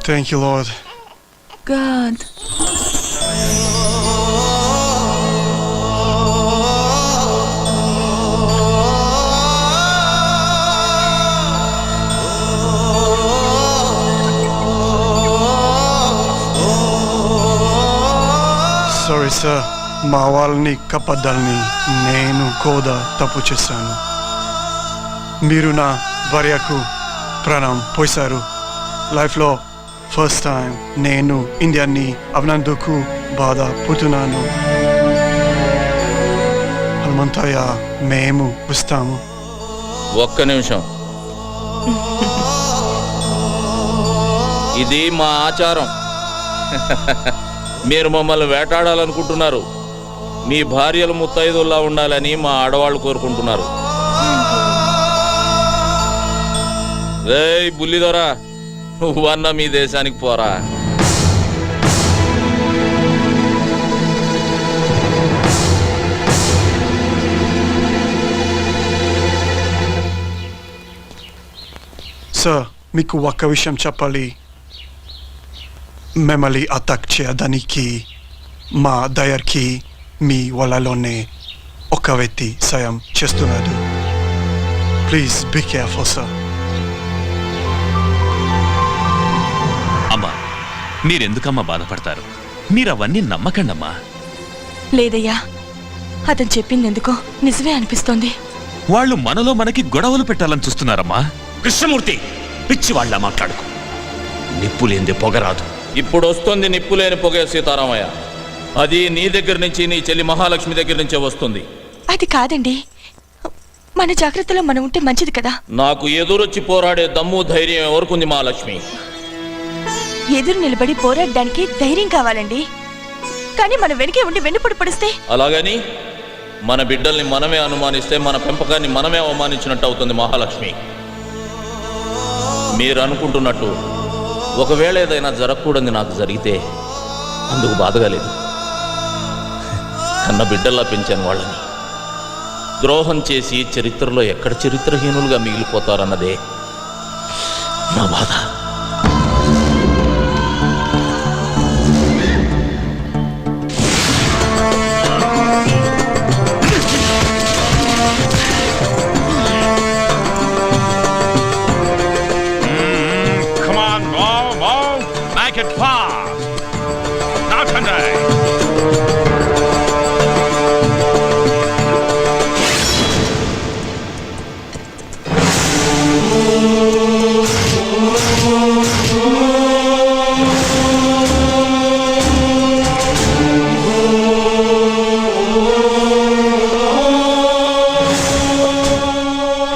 Thank you, Lord. God. Sorry, sir. మా వాళ్ళని కప్పద్దాలని నేను కూడా తప్పు చేశాను. మీరు నా భార్యకు ప్రాణం పోశారు. లైఫ్లో ఫస్ట్ టైం నేను ఇండియాని అవనందుకు బాధపడుతున్నాను. హనుమంతయ్య, మేము వస్తాము. ఒక్క నిమిషం. ఇది మా ఆచారం. మీరు మమ్మల్ని వేటాడాలనుకుంటున్నారు. మీ భార్యలు ముత్తైదుల్లా ఉండాలని మా ఆడవాళ్ళు కోరుకుంటున్నారు. రేయ్ బుల్లిదొరా, నువ్వన్నా మీ దేశానికి పోరా. సార్, మీకు ఒక్క విషయం చెప్పాలి. మిమ్మల్ని అటాక్ చేయడానికి మా దయర్కి మీ వాళ్ళలోనే ఒక వ్యక్తి సాయం చేస్తున్నాడు. Please be careful sir. అమ్మా, మీరెందుకమ్మా బాధపడతారు? మీరు అవన్నీ నమ్మకండమ్మా. లేదయ్యా, అతను చెప్పిందెందుకో నిజమే అనిపిస్తోంది. వాళ్ళు మనలో మనకి గొడవలు పెట్టాలని చూస్తున్నారమ్మా. కృష్ణమూర్తి, పిచ్చి వాళ్ళ మాట్లాడుకో. నిప్పు లేనిదే పొగరాదు. ఇప్పుడు వస్తుంది నిప్పులేని పొగే సీతారామయ్య. అది నీ దగ్గర నుంచి, నీ చెల్లి మహాలక్ష్మి దగ్గర నుంచే వస్తుంది. అది కాదండి, మన జాగ్రత్తలో మనం ఉంటే మంచిది కదా. నాకు ఎదురొచ్చి పోరాడే దమ్ము ధైర్యం ఎవరుకుంది మహాలక్ష్మి? ఎదురు నిలబడి పోరాడడానికి ధైర్యం కావాలండి. కానీ మనం వెనకే ఉండి వెన్నుపడి పడిస్తే? అలాగని మన బిడ్డల్ని మనమే అనుమానిస్తే మన పెంపకాన్ని మనమే అవమానించినట్టు అవుతుంది మహాలక్ష్మి. మీరు అనుకుంటున్నట్టు ఒకవేళ ఏదైనా జరగకూడదు నాకు జరిగితే అందుకు బాధగా లేదు. కన్న బిడ్డల్లా పెంచాను వాళ్ళని. ద్రోహం చేసి చరిత్రలో ఎక్కడ చరిత్రహీనులుగా మిగిలిపోతారన్నదే నా బాధ.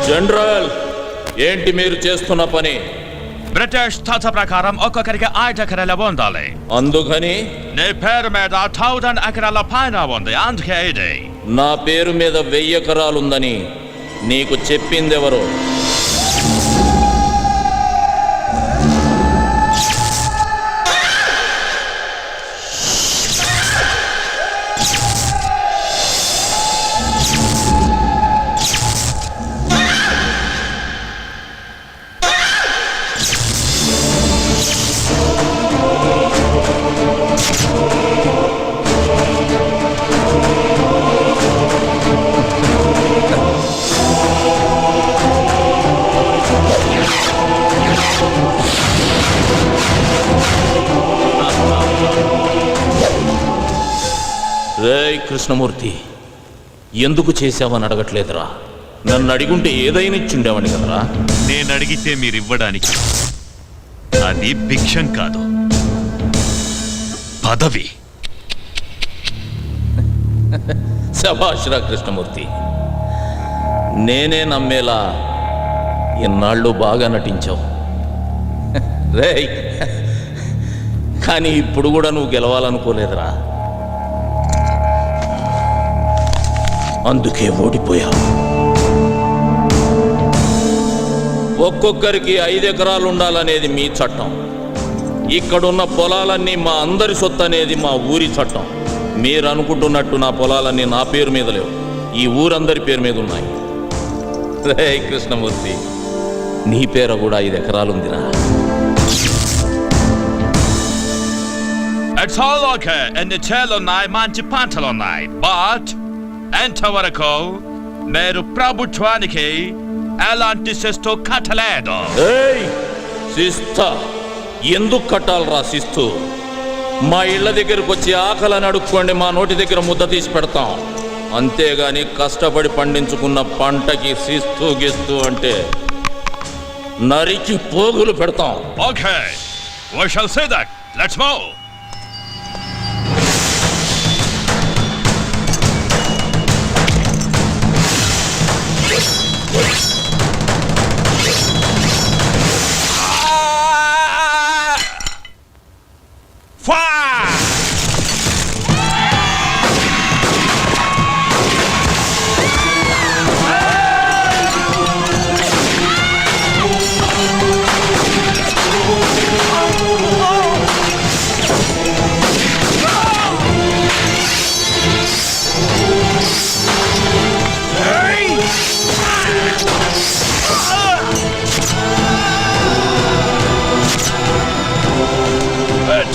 జనరల్, ఏంటి మీరు చేస్తున్న పని? బ్రిటిష్ తాత ప్రకారం ఒక్కొక్కరికి 5 ఎకరాల ఉండాలి. అందుకని నీ పేరు మీద 1000 ఎకరాల పైన ఉంది. అందుకే ఇది. నా పేరు మీద 1000 ఎకరాలుందని నీకు చెప్పిందెవరు? రేయ్ కృష్ణమూర్తి, ఎందుకు చేశావని అడగట్లేదురా. నన్ను అడిగుంటే ఏదైనా ఇచ్చుండేవాడిని కదరా. నేను అడిగితే మీరు ఇవ్వడానికి అది భిక్షం కాదు, పదవి. శభాష్రా కృష్ణమూర్తి, నేనే నమ్మేలా ఎన్నాళ్ళు బాగా నటించావు. రేయ్, కానీ ఇప్పుడు కూడా నువ్వు గెలవాలనుకోలేదురా. అందుకే ఓడిపోయావు. ఒక్కొక్కరికి 5 ఎకరాలు ఉండాలనేది మీ చట్టం. ఇక్కడున్న పొలాలన్నీ మా అందరి సొత్తు అనేది మా ఊరి చట్టం. మీరు అనుకుంటున్నట్టు నా పొలాలన్నీ నా పేరు మీద లేవు, ఈ ఊరందరి పేరు మీద ఉన్నాయి. రే కృష్ణమూర్తి, నీ పేర కూడా 5 ఎకరాలుందిరా. It's all okay. ఎన్ని చేలున్నాయి, మంచి పంటలున్నాయి. బట్ ఎంతవరకు మీరు ప్రభుత్వానికి ఎలాంటి శిస్తు కట్టలేదు. ఏయ్ శిస్తా ఎందుకు కట్టాలరా శిస్తు? మా ఇళ్ళ దగ్గరకు వచ్చి ఆకలని అడుక్కోండి, మా నోటి దగ్గర ముద్ద తీసి పెడతాం. అంతేగాని కష్టపడి పండించుకున్న పంటకి శిస్తు గిస్తు అంటే నరికి పోగులు పెడతాం. Okay, we shall say that. Let's move. Fire!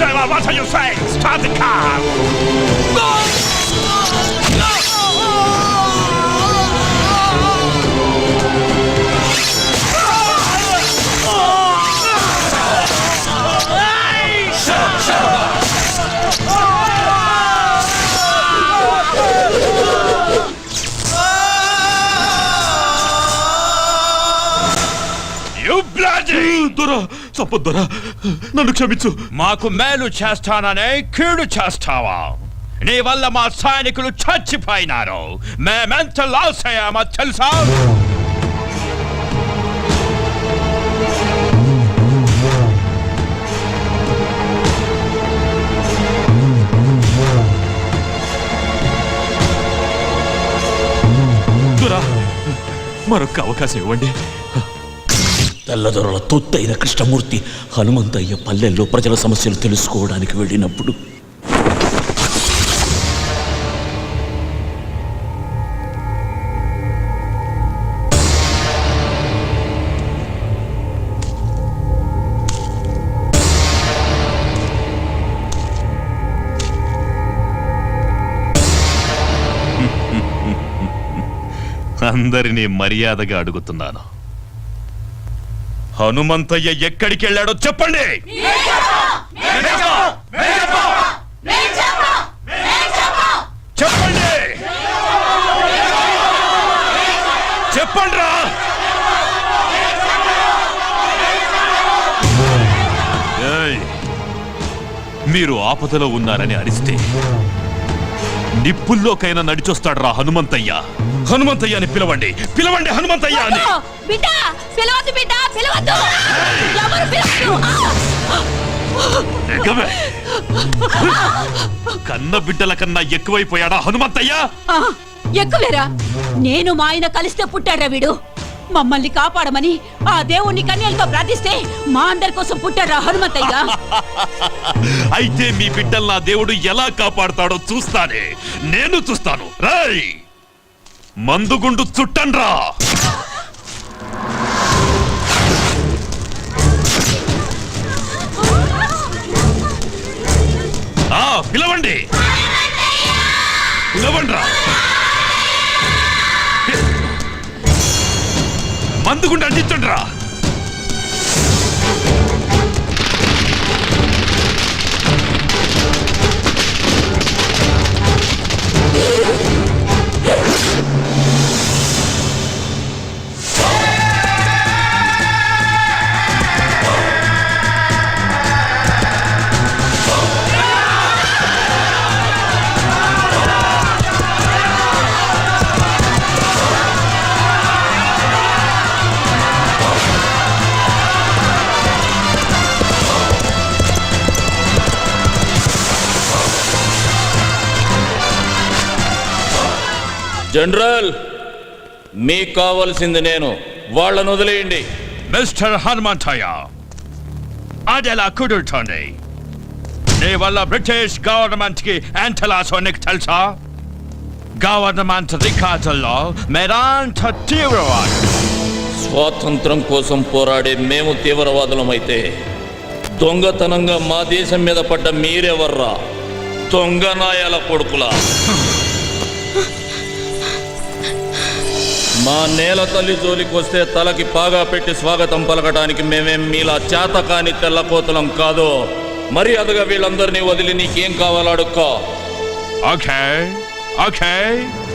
Driver, what are you saying? Start the car! You bloody! దొరా తప్పొద్దరా, నన్ను క్షమించు. మాకు మేలు చేస్తాననే కీడు చేస్తావా? నీ వల్ల మా సైనికులు చచ్చిపోయినారు. మేమెంత లాస్ అయ్యామో తెలుసా? దొరా, మరొక అవకాశం ఇవ్వండి. తెల్లదొరల తొత్తైన కృష్ణమూర్తి హనుమంతయ్య పల్లెల్లో ప్రజల సమస్యలు తెలుసుకోవడానికి వెళ్ళినప్పుడు అందరినీ మర్యాదగా అడుగుతున్నాను, హనుమంతయ్య ఎక్కడికి వెళ్ళాడో చెప్పండి. చెప్పండి, చెప్పండిరా. ఏయ్, మీరు ఆపదలో ఉన్నారని అరిస్తే నిప్పుల్లోకైనా నడిచొస్తాడురా హనుమంతయ్య. హనుమంతయ్య అని పిలవండి, పిలవండి హనుమంతయ్య అని. బిడ్డ పిలవద్దు, బిడ్డ పిలవద్దు, ఎవరు పిలవద్దు. ఎగవే. కన్న బిడ్డల కన్నా ఎక్కువైపోయాడా హనుమంతయ్య? ఎక్కువేరా, నేను మా ఆయన కలిస్తే పుట్టాడ్రా వీడు. మమ్మల్ని కాపాడమని ఆ దేవుణ్ణి కన్యలతో ప్రార్థిస్తే మా అందరి కోసం పుట్టారా హనుమంతయ్య. అయితే మీ బిడ్డల్ని ఆ దేవుడు ఎలా కాపాడుతాడో చూస్తానే, నేను చూస్తాను. రాయ్, మందుగుండు చుట్టండ్రా. పిలవండి, పిలవండ్రా. మందుగుండు అందించండ్రా. జనరల్, మీకు కావాల్సింది నేను, వాళ్ళను వదిలేయండి. మిస్టర్ హనుమంతయ్య, అదెలా కుదురుతోంది? నీ వల్ల బ్రిటిష్ గవర్నమెంట్ కి ఎంత లాసో నీకు తెలుసా? గవర్నమెంట్ రికార్డుల్లో మీరంత తీవ్రవాదు. స్వాతంత్రం కోసం పోరాడే మేము తీవ్రవాదులమైతే దొంగతనంగా మా దేశం మీద పడ్డ మీరెవర్రా? దొంగ నాయాల కొడుకులా! మా నేల తల్లి జోలికొస్తే తలకి పాగా పెట్టి స్వాగతం పలకటానికి మేమేం మీలా చేతకాని తెల్లకోతలం కాదు. మర్యాదగా వీళ్ళందరినీ వదిలి నీకేం కావాలో అడుక్కో. ఓకే ఓకే,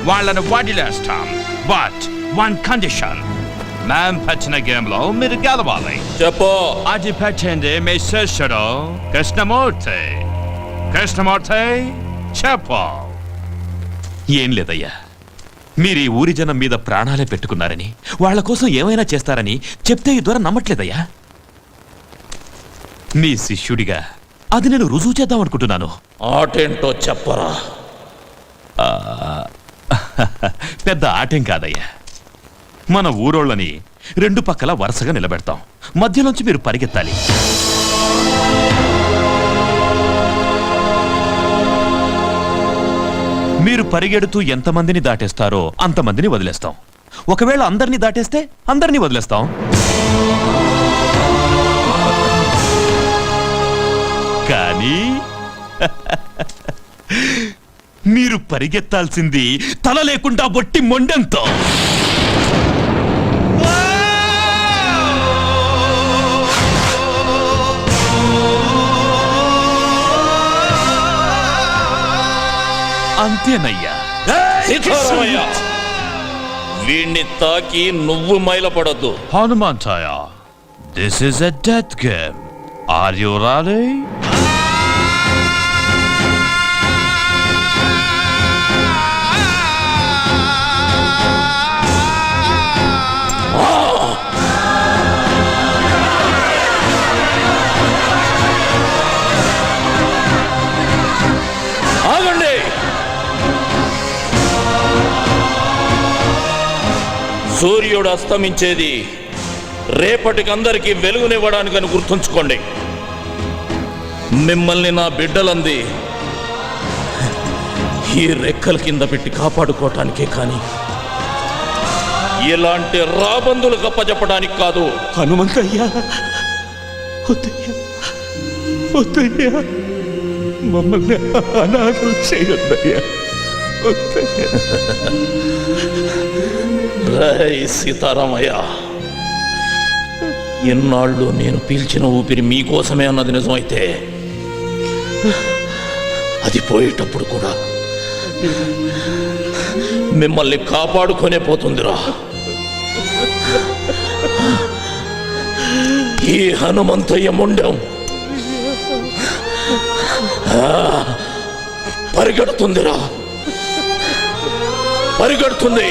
వాళ్ళను వదిలేస్తాం. బట్ వన్ కండిషన్, మేం పెట్టిన గేమ్ లో మీరు గెలవాలి. చెప్పు. అది పెట్టింది మీ శిష్యుడు కృష్ణమూర్తి. కృష్ణమూర్తి చెప్పు. ఏం లేదయ్యా, మీరు ఈ ఊరి జనం మీద ప్రాణాలే పెట్టుకున్నారని, వాళ్ళ కోసం ఏమైనా చేస్తారని చెప్తే ఈ ద్వారా నమ్మట్లేదయ్యా. మీ శిష్యుడిగా అది నేను రుజువు చేద్దాం అనుకుంటున్నాను. ఆటేంటో చెప్పరా. పెద్ద ఆటేం కాదయ్యా. మన ఊరోళ్ళని రెండు పక్కల వరుసగా నిలబెడతాం. మధ్యలోంచి మీరు పరిగెత్తాలి. మీరు పరిగెడుతూ ఎంతమందిని దాటేస్తారో అంతమందిని వదిలేస్తాం. ఒకవేళ అందరినీ దాటేస్తే అందరినీ వదిలేస్తాం. కానీ మీరు పరిగెత్తాల్సింది తల లేకుండా బొట్టి మొండెంతో. అంతేనయ్యా. సీతారామయ్య, వీణ్ణి తాకి నువ్వు మైలపడద్దు. Hanumanthaiah, this is a death game. Are you ready? ఆగండి. సూర్యుడు అస్తమించేది రేపటికందరికీ వెలుగునివ్వడానికని గుర్తుంచుకోండి. మిమ్మల్ని నా బిడ్డలంది ఈ రెక్కల కింద పెట్టి కాపాడుకోవటానికే కానీ ఇలాంటి రాబందులు గప్పచెప్పడానికి కాదు. హనుమంతయ్యా, వద్దయ్యా, వద్దయ్యా, మమ్మల్ని అనాథలు చేయొద్దయ్యా, వద్దయ్యా. రై సీతారామయ్య, ఎన్నాళ్ళు నేను పీల్చిన ఊపిరి మీకోసమే అన్నది నిజమైతే అది పోయేటప్పుడు కూడా మిమ్మల్ని కాపాడుకొనే పోతుందిరా. ఈ హనుమంతయ్య ముండం పరిగెడుతుందిరా, పరిగెడుతుంది.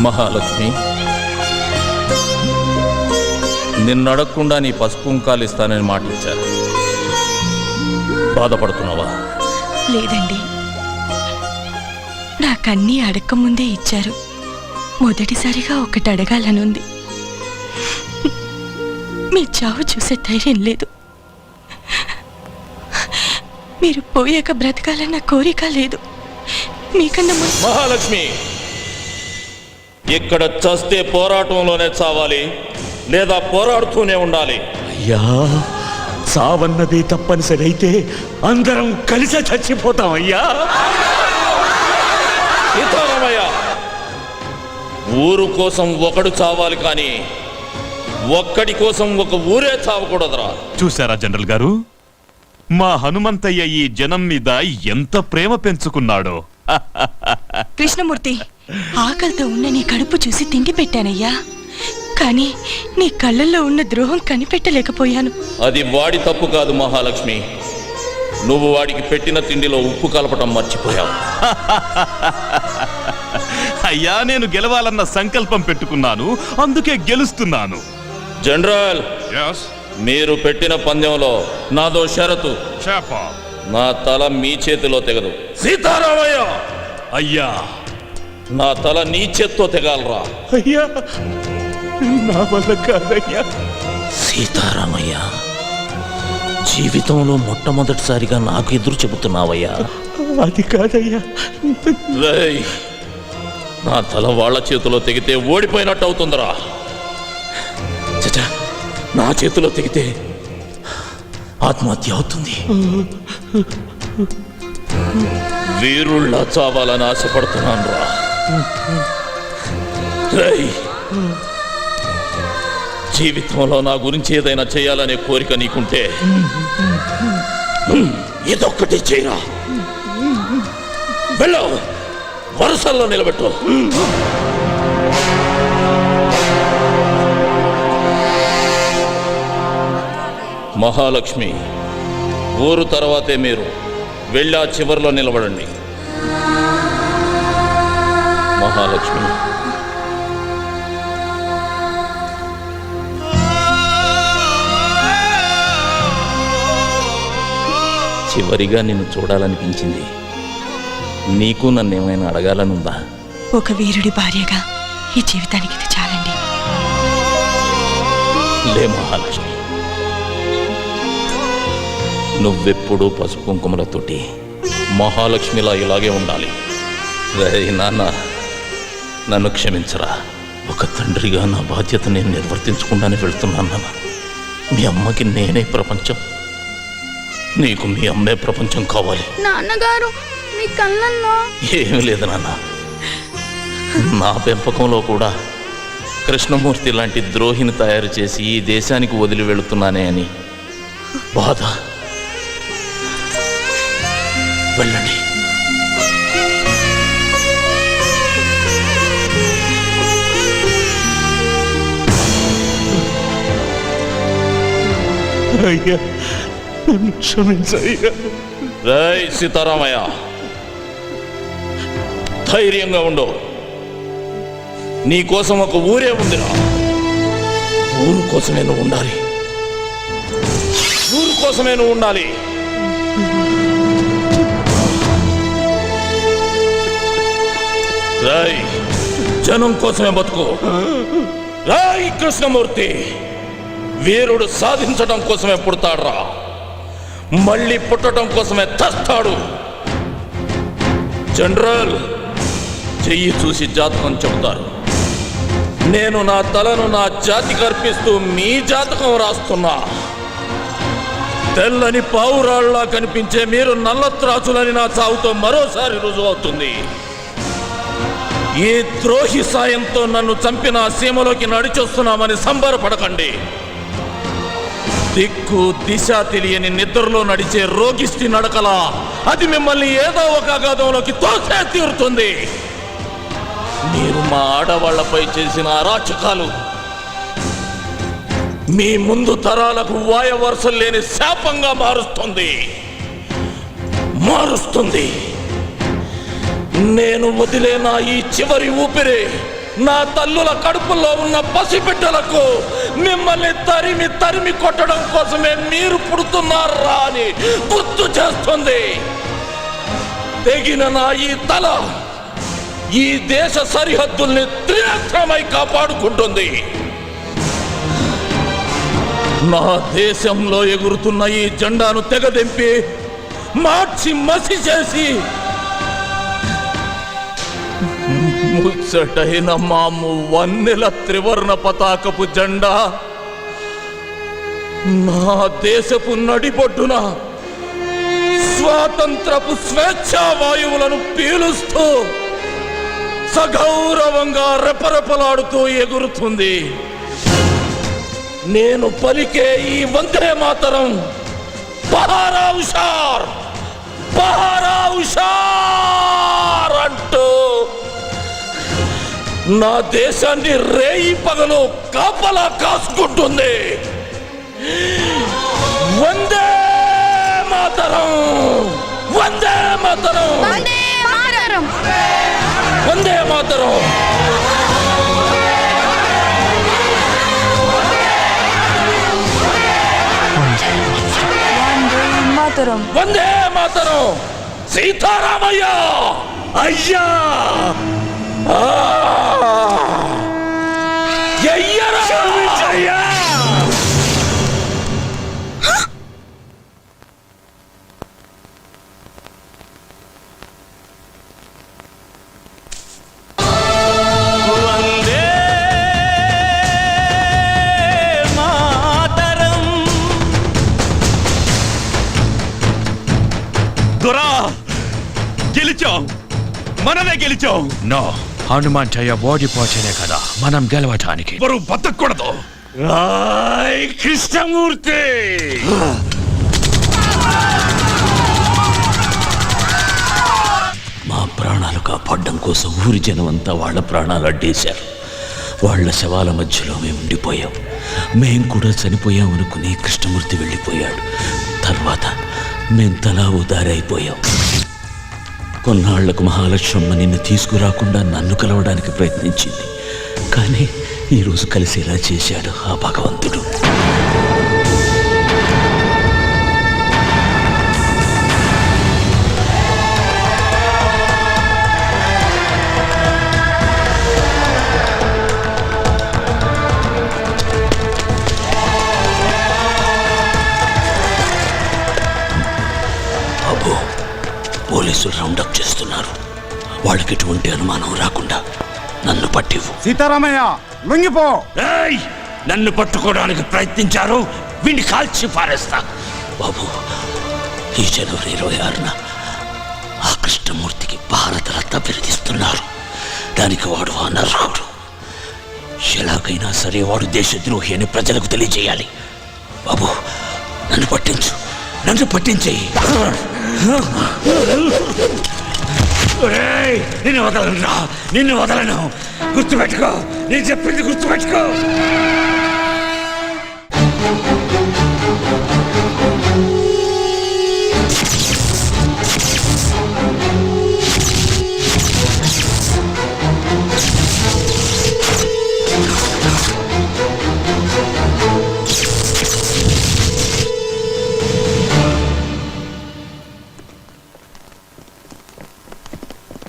మహాలక్ష్మి, నిన్నడగకుండా నీ పసుపు కుంకాలు ఇస్తానని మాట ఇచ్చారు. బాధపడుతున్నావా? లేదండి, నాకన్నీ అడక్కముందే ఇచ్చారు. మొదటిసారిగా ఒకటి అడగాలనుంది. మీ చావు చూసే ధైర్యం లేదు. మీరు పోయాక బ్రతకాలన్న కోరిక లేదు. మీకన్నా మహాలక్ష్మి, ఇక్కడ చస్తే పోరాటంలోనే చావాలి, లేదా పోరాడుతూనే ఉండాలి. అయ్యా, సావన్నది తప్పనిసరి అయితే అందరం కలిసి చచ్చిపోతాం అయ్యా. సీతారామయ్య, ఊరు కోసం ఒకడు చావాలి కానీ ఒక్కడి కోసం ఒక ఊరే చావకూడదురా. చూశారా జనరల్ గారు, మా హనుమంతయ్య ఈ జనం మీద ఎంత ప్రేమ పెంచుకున్నాడో. కృష్ణమూర్తి, ఆకలితో ఉన్న నీ కడుపు చూసి తిండి పెట్టానయ్యా, కానీ నీ కళ్ళల్లో ఉన్న ద్రోహం కనిపెట్టలేకపోయాను. అది వాడి తప్పు కాదు మహాలక్ష్మి, నువ్వు వాడికి పెట్టిన తిండిలో ఉప్పు కలపటం మర్చిపోయావు. అయ్యా, నేను గెలవాలన్న సంకల్పం పెట్టుకున్నాను, అందుకే గెలుస్తున్నాను. General, Yes? మీరు పెట్టిన పందెంలో నాదో షరతు. చెప్పు. నా తల మీ చేతిలో తెగదు. సీతారామయ్య, అయ్యా, నా తల నీ చేత్తో తెగాలరా. అయ్యా, నా వల్ల కాదయ్యా. సీతారామయ్య, జీవితంలో మొట్టమొదటిసారిగా నాకు ఎదురు చెబుతున్నావయ్యా. అది కాదయ్యా. రేయ్, నా తల వాళ్ళ చేతిలో తెగితే ఓడిపోయినట్టు అవుతుందిరా. చచా, నా చేతిలో తెగితే ఆత్మహత్య అవుతుంది. వీరుళ్ళ చావాలని ఆశపడుతున్నాను రా. జీవితంలో నా గురించి ఏదైనా చేయాలనే కోరిక నీకుంటే ఇదొక్కటి చేయరా. వెళ్ళు, వరుసల్లో నిలబెట్టు. మహాలక్ష్మి, ఊరు తర్వాతే మీరు వెళ్ళి ఆ చివరిలో నిలబడండి. మహాలక్ష్మి, చివరిగా నిన్ను చూడాలనిపించింది. నీకు నన్నేమైనా అడగాలనుందా? ఒక వీరుడి భార్యగా ఈ జీవితానికి ఇది చాలండి. లే మహాలక్ష్మి, నువ్వెప్పుడూ పసుపు కుంకుమలతోటి మహాలక్ష్మిలా ఇలాగే ఉండాలి. నాన్న, నన్ను క్షమించరా. ఒక తండ్రిగా నా బాధ్యత నేను నిర్వర్తించకుండానే వెళ్తున్నాను నాన్న. మీ అమ్మకి నేనే ప్రపంచం, నీకు మీ అమ్మే ప్రపంచం కావాలి. నాన్నగారు, మీ కళ్ళల్లో ఏమీ లేదు నాన్న. నా పెంపకంలో కూడా కృష్ణమూర్తి లాంటి ద్రోహిని తయారు చేసి ఈ దేశానికి వదిలి వెళుతున్నానే అని బాధ. వెళ్ళండి. అయ్యా, నన్ను క్షమించయ్యా. జై సీతారామయ్య, ధైర్యంగా ఉండు. నీ కోసం ఒక ఊరే ఉందిరా. ఊరు కోసమే నువ్వు ఉండాలి. ఊరు కోసమే నువ్వు ఉండాలి. రాయ్, జనం కోసమే బతుకు. రాయ్ కృష్ణమూర్తి, వీరుడు సాధించడం కోసమే పుడతాడురా, మళ్ళీ పుట్టడం కోసమే చస్తాడు. జనరల్, చెయ్యి చూసి జాతకం చెబుతారు. నేను నా తలను నా జాతికి అర్పిస్తూ మీ జాతకం రాస్తున్నా. తెల్లని పావురాళ్లా కనిపించే మీరు నల్లత్రాచులని నా చావుతో మరోసారి రుజువు అవుతుంది. ఈ ద్రోహి సాయంతో నన్ను చంపిన సీమలోకి నడిచొస్తున్నామని సంబరపడకండి. దిక్కు దిశ తెలియని నిద్రలో నడిచే రోగిష్టి నడకలా అది మిమ్మల్ని ఏదో ఒక అగాధంలోకి తోసే తీరుతుంది. మీరు మా ఆడవాళ్లపై చేసిన అరాచకాలు మీ ముందు తరాలకు వాయవరుసలు లేని శాపంగా మారుస్తుంది. నేను వదిలేన ఈ చివరి ఊపిరి నా తల్లుల కడుపుల్లో ఉన్న పసిబిడ్డలకు మిమ్మల్ని తరిమి కొట్టడం కోసమే మీరు పుడుతున్నారా అని గుర్తు చేస్తుంది. తెగిన నా ఈ తల ఈ దేశ సరిహద్దుల్ని త్రినేత్రమై కాపాడుకుంటుంది. నా దేశంలో ఎగురుతున్న ఈ జెండాను తెగదెంపి మార్చి మసి చేసి ముచ్చటైన మాము వన్నెల త్రివర్ణ పతాకపు జెండా నా దేశపు నడిబొడ్డున స్వాతంత్రపు స్వేచ్ఛా వాయువులను పీలుస్తూ సగౌరవంగా రెపరెపలాడుతూ ఎగురుతుంది. నేను పలికే ఈ వందే మాతరం బహారా హుషార్, బహారా హుషార్ అంటూ నా దేశాన్ని రేయి పగలు కాపలా కాసుకుంటుంది. వందే మాతరం, వందే మాతరం, వందే మాతరం, వందే మాతరం. వందే మాతరం. సీతారామయ్య అయ్యా, అయ్యా. నిజం. నో, హనుమంతయ్య ఓడిపోతేనే కదా మనం గెలవటానికి. ఎవరు బతకూడదు. కృష్ణమూర్తి మా ప్రాణాలు కాపాడడం కోసం ఊరి జనం అంతా వాళ్ళ ప్రాణాలు అడ్డేశారు. వాళ్ళ శవాల మధ్యలో మేము ఉండిపోయాం. మేం కూడా చనిపోయాం అనుకుని కృష్ణమూర్తి వెళ్ళిపోయాడు. తర్వాత మేం తలా ఉదారైపోయాం. కొన్నాళ్లకు మహాలక్ష్మమ్మ నిన్ను తీసుకురాకుండా నన్ను కలవడానికి ప్రయత్నించింది. కానీ ఈరోజు కలిసేలా చేశాడు ఆ భగవంతుడు. అబ్బో, పోలీసులు రౌండప్ చేస్తున్నారు. వాళ్ళకి ఎటువంటి అనుమానం రాకుండా నన్ను పట్టివు. సీతారామయ్య లొంగిపో. ఏయ్! నన్ను పట్టుకోవడానికి ప్రయత్నించారు, వీడిని కాల్చి పారేస్తా. బాబు, ఈ జనవరి 26న ఆ కృష్ణమూర్తికి భారతరత్న బిరుదిస్తున్నారు. దానికి వాడు అనర్హుడు. ఎలాగైనా సరే వాడు దేశద్రోహి అని ప్రజలకు తెలియజేయాలి. బాబు, నన్ను పట్టించు, నన్ను పట్టించేయి. నిన్ను వదలను రా, నిన్ను వదలను. గుర్తుపెట్టుకో, నేను చెప్పింది గుర్తుపెట్టుకో.